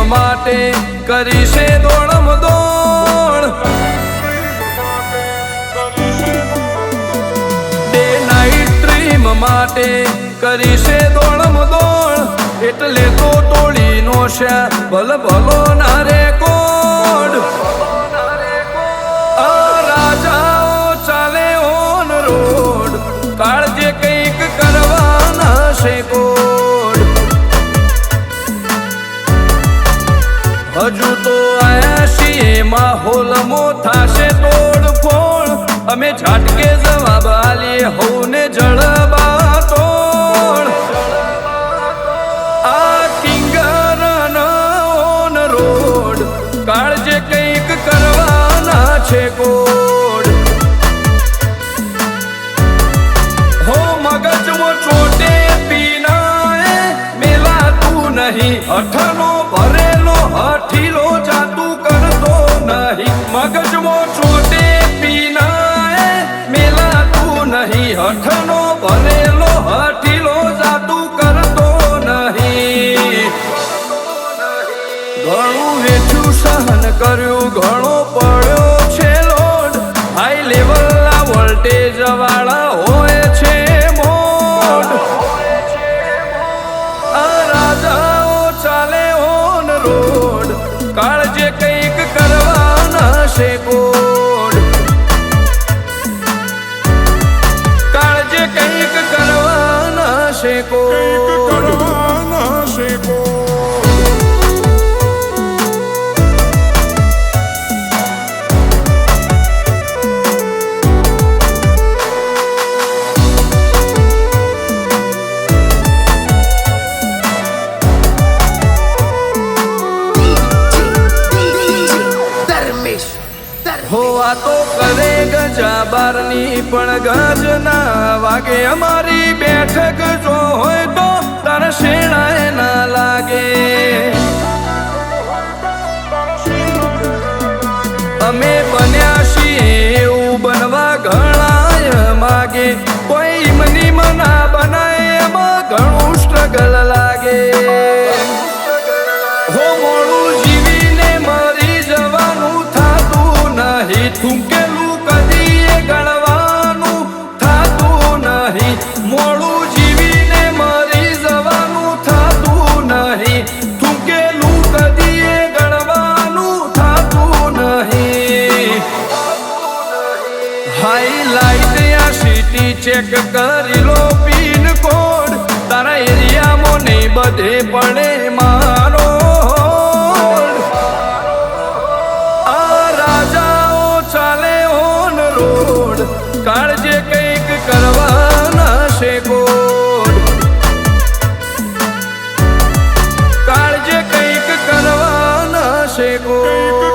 માટે કરી છે દોડમ દોડ ડે નાઈટ ડ્રીમ માટે કરી છે દોડમ દોડ એટલે તો તોડી નો છે ભલ ભલો ના રેકોર્ડ રાજાઓ ચાલે ઓન રોડ કાળજે કંઈક કરવાના છે કોડ હજુ તો આયા છીએ માહોલમો થાશે તોડફોડ અમે ઝાટકે જવાબ આલીએ હોને જળબા તોડ આ કિંગર ઓન રોડ કાળજે કંઈક કરવાના છે કોડ હો મગજમો ચોટે પીનાએ મેલાતું નહીં અઠનો ભરેલો હઠીલો જાતું કરતો નહીં મગજમો ચોટે પીનાએ મેલાતું નહીં અઠનો ભરેલો હઠીલો જાતું કરતો નહીં ઘણું વેઠું સહન કર્યું ઘણો પડ્યો છે લોડ હાઈ લેવલના વોલ્ટેજ વાળા હોય છે મોડ આ રાજાઓ ચાલે ઓન રોડ કાળજે કંઈક કરવાના છે કોડ કાળજે કંઈક કરવાના છે કોડ હો આ તો કરે ગજા બારની પણ ગજ ના વાગે અમારી બેઠક જો હોય તો તારા શેણાએ ના લાગે અમે બન્યા છીએ એવું બનવા ઘણાય માગે કોઈ મની મના બનાય એમાં ઘણું સ્ટ્રગલ લાગે હો મોડું જીવીને મરી જવાનું થાતું નહીં થૂંકેલું કદી ગણવાનું થાતું નહીં મોડું જીવીને મરી જવાનું થાતું નહીં થૂંકેલું કદી ગણવાનું થાતું નહીં હાઈલાઇટ યા સિટી ચેક કરી લો પિન કોડ તારા એરિયામાં નહીં બધે પડે મારો કાળજે કંઈક કરવાના છે કોડ કાળજે કંઈક કરવાના છે કોડ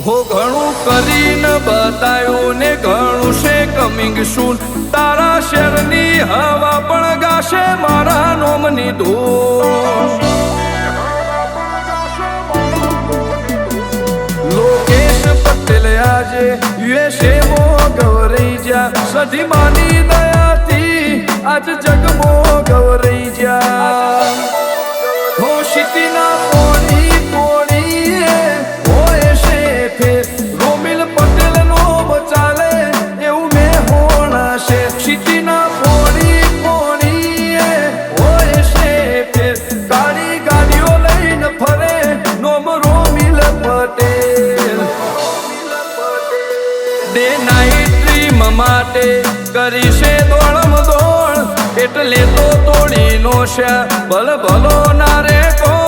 હો ઘણું કરીને બતાવ્યું ને ઘણું છે કમિંગ સૂન તારા શહેરની હવા પણ ગાશે મારા નોમની ધૂન લોકેશ પટેલ આજે યુએસએ મો ગવરાઈ જા સધી માની દયાથી આજ જગમો ગવરાઈ જા હો સિટીના પોણી રોમિલ પટેલ નો બચાલે એવું મેં હોણા છે સિટીના પોણી હોય છે ફેર ગાડી ગાડીઓ લઈને ફરે નોમ Romil Patel day night dream માટે કરી છે દોડમ દોડ એટલે તો તોડી નો છે ભલ ભલો ના રે કો